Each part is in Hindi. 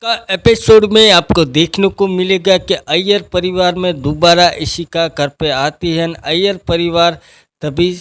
का एपिसोड में आपको देखने को मिलेगा कि अय्यर परिवार में दोबारा इशिका घर पे आती है। अय्यर परिवार तभी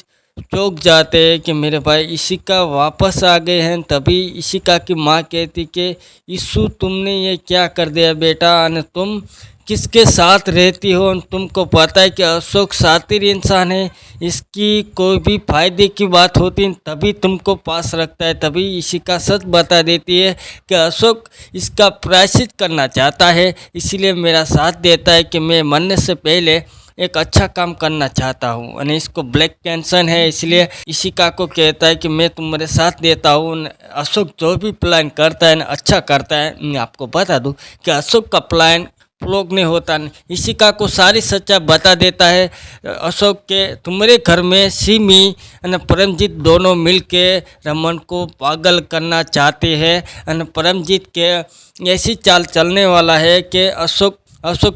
चौंक जाते हैं कि मेरे भाई इशिका वापस आ गए हैं। तभी इशिका की माँ कहती कि ईशु तुमने ये क्या कर दिया बेटा, और तुम किसके साथ रहती हो। तुमको पता है कि अशोक शातिर इंसान है, इसकी कोई भी फायदे की बात होती है तभी तुमको पास रखता है। तभी इशिका सच बता देती है कि अशोक इसका प्रायश्चित करना चाहता है, इसीलिए मेरा साथ देता है कि मैं मरने से पहले एक अच्छा काम करना चाहता हूँ। और इसको ब्लैक कैंसर है, इसलिए इशिका को कहता है कि मैं तुम्हारे साथ देता हूँ। अशोक जो भी प्लान करता है ना अच्छा करता है। मैं आपको बता दूँ कि अशोक का प्लान फ्लॉप नहीं होता। इशिका को सारी सच्चाई बता देता है अशोक के तुम्हारे घर में सिमी और परमजीत दोनों मिलके रमन को पागल करना चाहते हैं। और परमजीत के ऐसी चाल चलने वाला है कि अशोक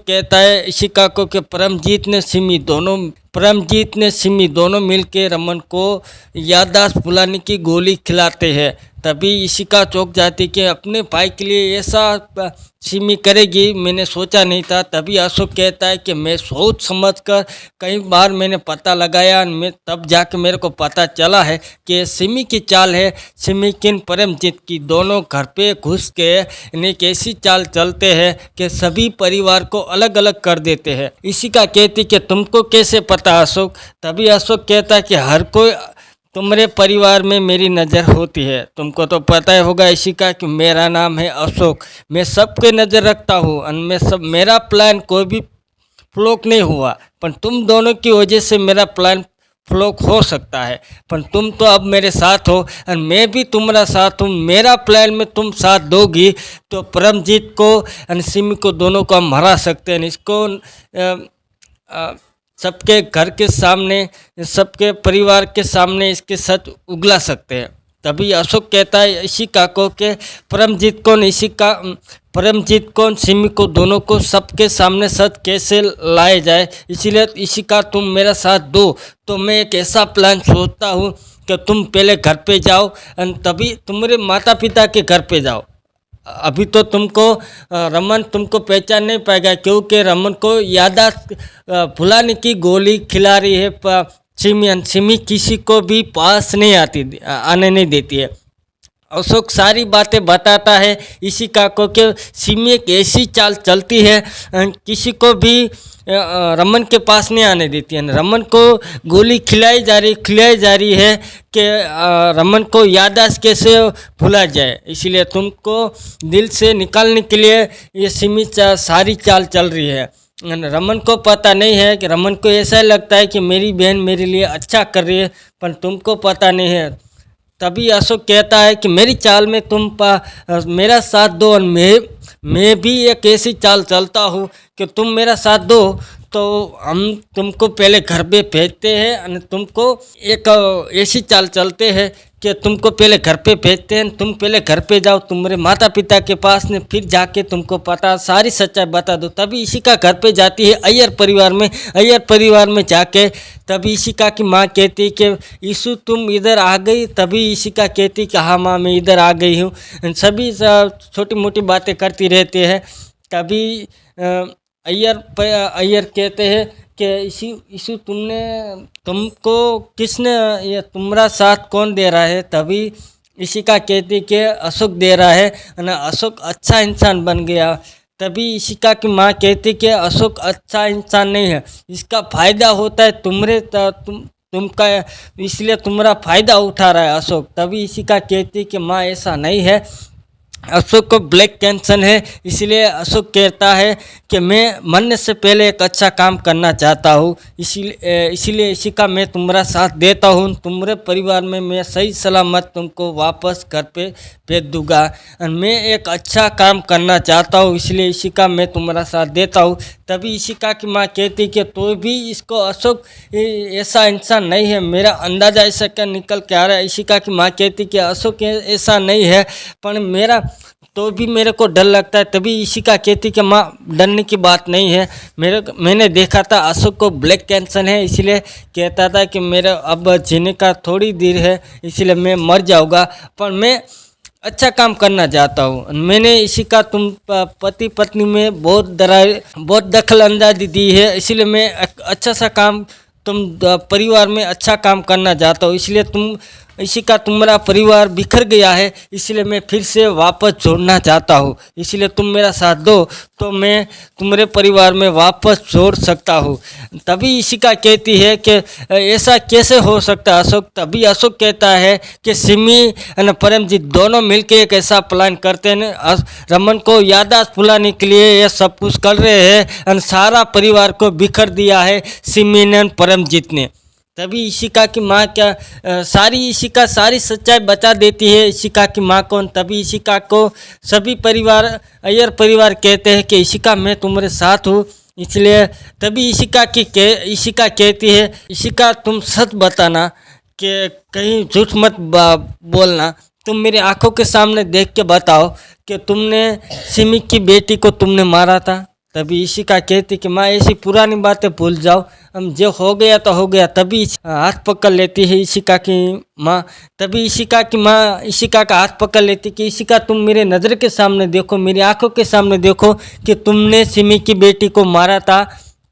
कहता है इशिका को कि परमजीत ने सिमी दोनों मिलके रमन को याददाश्त भुलाने की गोली खिलाते हैं। तभी इशिका चौंक जाती कि अपने भाई के लिए ऐसा सिमी करेगी, मैंने सोचा नहीं था। तभी अशोक कहता है कि मैं सोच समझ कर कई बार मैंने पता लगाया, मैं तब जाके मेरे को पता चला है कि सिमी की चाल है। सिमी किन परमजीत की दोनों घर पे घुस के एक ऐसी चाल चलते हैं कि सभी परिवार को अलग अलग कर देते हैं। इशिका कहती कि तुमको कैसे पता अशोक। तभी अशोक कहता है कि हर कोई तुम्हारे परिवार में मेरी नज़र होती है। तुमको तो पता ही होगा इशिका कि मेरा नाम है अशोक, मैं सब पे नज़र रखता हूँ और मेरा प्लान कोई भी फ्लॉप नहीं हुआ, पर तुम दोनों की वजह से मेरा प्लान फ्लॉप हो सकता है। पर तुम तो अब मेरे साथ हो और मैं भी तुम्हारा साथ हूँ। मेरा प्लान में तुम साथ दोगी तो परमजीत को और सिमी को दोनों को हम हरा सकते हैं। इसको सबके घर के सामने, सबके परिवार के सामने इसके सच उगला सकते हैं। तभी अशोक कहता है इशिका को कि परमजीत को सिमी को दोनों को सबके सामने सच कैसे लाए जाए। इसीलिए इशिका तुम मेरा साथ दो। तो मैं एक ऐसा प्लान सोचता हूँ कि तुम पहले घर पे जाओ और तभी तुम्हारे माता पिता के घर पे जाओ। अभी तो तुमको रमन तुमको पहचान नहीं पाएगा, क्योंकि रमन को याददाश्त भुलाने की गोली खिला रही है सिमी किसी को भी पास नहीं आने नहीं देती है। अशोक सारी बातें बताता है इशिका को कि सिमी एक ऐसी चाल चलती है किसी को भी रमन के पास नहीं आने देती है। रमन को गोली खिलाई जा रही है कि रमन को याददाश्त कैसे भुला जाए। इसीलिए तुमको दिल से निकालने के लिए ये सिमी सारी चाल चल रही है। रमन को पता नहीं है कि रमन को ऐसा लगता है कि मेरी बहन मेरे लिए अच्छा कर रही है, पर तुमको पता नहीं है। तभी अशोक कहता है कि मेरी चाल में तुम मेरा साथ दो और मैं भी एक ऐसी चाल चलता हूँ कि तुम मेरा साथ दो तो हम तुमको पहले घर पे भेजते हैं और तुमको एक ऐसी चाल चलते हैं कि तुमको पहले घर पे भेजते हैं। तुम पहले घर पे जाओ तुम्हारे माता पिता के पास ने, फिर जाके तुमको पता सारी सच्चाई बता दो। तभी इशिका घर पे जाती है अय्यर परिवार में जाके तभी इशिका की माँ कहती कि ईशु तुम इधर आ गई। तभी इशिका कहती कि हाँ माँ मैं इधर आ गई हूँ। सभी छोटी मोटी बातें करती रहती है। तभी अय्यर कहते हैं कि ईशु तुमको किसने, ये तुम्हारा साथ कौन दे रहा है। तभी इशिका कहती कि अशोक दे रहा है ना, अशोक अच्छा इंसान बन गया। तभी इशिका की माँ कहती कि अशोक अच्छा इंसान नहीं है, इसका फ़ायदा होता है तुमका, इसलिए तुम्हारा फ़ायदा उठा रहा है अशोक। तभी इशिका कहती कि माँ ऐसा नहीं है, अशोक को ब्लैक कैंसर है, इसलिए अशोक कहता है कि मैं मरने से पहले एक अच्छा काम करना चाहता हूँ। इसीलिए इशिका मैं तुम्हारा साथ देता हूँ। तुम्हारे परिवार में मैं सही सलामत तुमको वापस घर पे भेज दूँगा और मैं एक अच्छा काम करना चाहता हूँ, इसलिए इशिका मैं तुम्हारा साथ देता हूँ। तभी इशिका की माँ कहती कि तो भी इसको अशोक ऐसा इंसान नहीं है, मेरा अंदाज़ा ऐसा क्या निकल के आ रहा है। इशिका की माँ कहती कि अशोक ऐसा नहीं है, पर तो भी मेरे को डर लगता है। तभी इशिका कहती कि माँ डरने की बात नहीं है, मैंने देखा था अशोक को ब्लैक कैंसर है, इसलिए कहता था कि मेरा अब जीने का थोड़ी देर है, इसलिए मैं मर जाऊँगा। पर मैं अच्छा काम करना चाहता हूँ। मैंने इसी का तुम पति पत्नी में बहुत दखल अंदाजी दी है, इसलिए मैं अच्छा सा काम तुम परिवार में अच्छा काम करना चाहता हूँ। इसलिए इसी का तुम्हारा परिवार बिखर गया है, इसलिए मैं फिर से वापस जोड़ना चाहता हूँ। इसलिए तुम मेरा साथ दो तो मैं तुम्हारे परिवार में वापस जोड़ सकता हूँ। तभी इशिका कहती है कि ऐसा कैसे हो सकता है अशोक। तभी अशोक कहता है कि सिमी और परमजीत दोनों मिलकर एक ऐसा प्लान करते हैं, रमन को याददाश्त भुलाने के लिए ये सब कुछ कर रहे हैं और सारा परिवार को बिखर दिया है सिमी ने परमजीत ने। तभी इशिका की माँ इशिका सारी सच्चाई बता देती है इशिका की माँ को। तभी इशिका को सभी अय्यर परिवार कहते हैं कि इशिका मैं तुम्हारे साथ हूँ। इसलिए तभी इशिका कहती है, इशिका तुम सच बताना कि कहीं झूठ मत बोलना, तुम मेरी आंखों के सामने देख के बताओ कि तुमने सिमी की बेटी को तुमने मारा था। तभी इशिका कहती कि माँ ऐसी पुरानी बातें भूल जाओ, हम जो हो गया तो हो गया। तभी हाथ पकड़ लेती है इशिका की माँ। तभी इशिका का हाथ पकड़ लेती कि इशिका तुम मेरे नज़र के सामने देखो, मेरी आंखों के सामने देखो कि तुमने सिमी की बेटी को मारा था।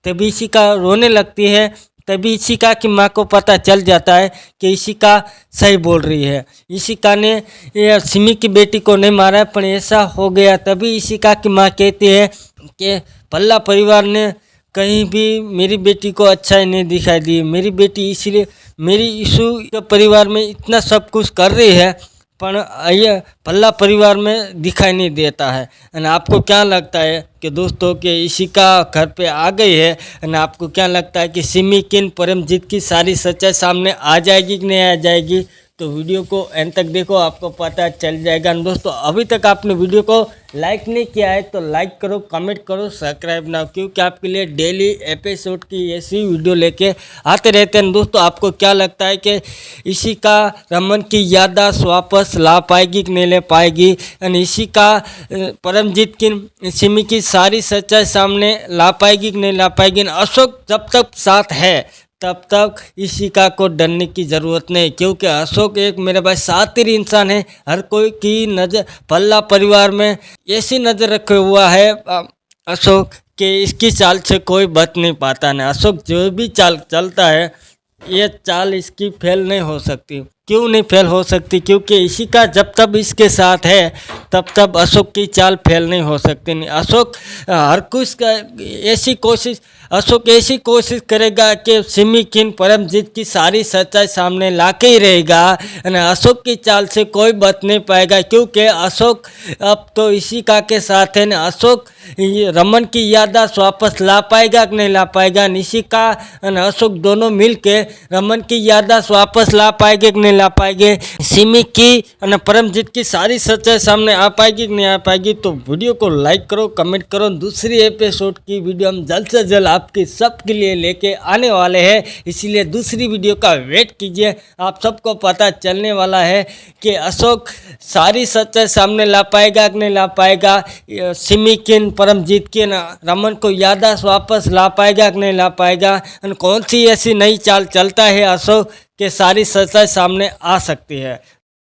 तभी इशिका रोने लगती है। तभी इशिका की माँ को पता चल जाता है कि इशिका सही बोल रही है, इशिका ने सिमी की बेटी को नहीं मारा है, पर ऐसा हो गया। तभी इशिका की माँ कहती है कि पल्ला परिवार ने कहीं भी मेरी बेटी को अच्छा ही नहीं दिखाई दी। मेरी बेटी इसलिए मेरी इशू के परिवार में इतना सब कुछ कर रही है, पर ये पल्ला परिवार में दिखाई नहीं देता है। और आपको क्या लगता है कि दोस्तों कि इशिका घर पे आ गई है, और आपको क्या लगता है कि सिमी किन परमजीत की सारी सच्चाई सामने आ जाएगी कि नहीं आ जाएगी? तो वीडियो को एंड तक देखो, आपको पता चल जाएगा। दोस्तों अभी तक आपने वीडियो को लाइक नहीं किया है तो लाइक करो, कमेंट करो, सब्सक्राइब ना, क्योंकि आपके लिए डेली एपिसोड की ऐसी वीडियो लेके आते रहते हैं। दोस्तों आपको क्या लगता है कि इशिका रमन की याददाश्त वापस ला पाएगी कि नहीं ले पाएगी? और इशिका परमजीत की सिमी की सारी सच्चाई सामने ला पाएगी कि नहीं ला पाएगी? अशोक जब तक साथ है तब तक इशिका को डरने की ज़रूरत नहीं, क्योंकि अशोक एक मेरे भाई शातिर इंसान है। हर कोई की नज़र पल्ला परिवार में ऐसी नज़र रखे हुआ है अशोक कि इसकी चाल से कोई बच नहीं पाता ना। अशोक जो भी चाल चलता है ये चाल इसकी फेल नहीं हो सकती। क्यों नहीं फेल हो सकती? क्योंकि इशिका जब तक इसके साथ है तब तक अशोक की चाल फेल नहीं हो सकती। नहीं, अशोक हर कुछ का अशोक ऐसी कोशिश करेगा कि सिमी किन परमजीत की सारी सच्चाई सामने लाके ही रहेगा। अशोक की चाल से कोई बच नहीं पाएगा, क्योंकि अशोक अब तो इशिका के साथ है ना। अशोक रमन की याददाश्त वापस ला पाएगा कि नहीं ला पाएगा? इशिका और अशोक दोनों मिल के रमन की याददाश्त वापस ला पाएंगे कि नहीं ला पाएंगे? सिमी की और परमजीत की सारी सच्चाई सामने आ पाएगी कि नहीं आ पाएगी? तो वीडियो को लाइक करो, कमेंट करो। दूसरी एपिसोड की वीडियो हम जल्द से जल्द आपके सबके लिए लेके आने वाले हैं, इसीलिए दूसरी वीडियो का वेट कीजिए। आप सबको पता चलने वाला है कि अशोक सारी सच्चाई सामने ला पाएगा कि नहीं ला पाएगा? सिमी किन परमजीत के रमन को याददाश्त वापस ला पाएगा कि नहीं ला पाएगा? और कौन सी ऐसी नई चाल चलता है अशोक के सारी सच्चाई सामने आ सकती है?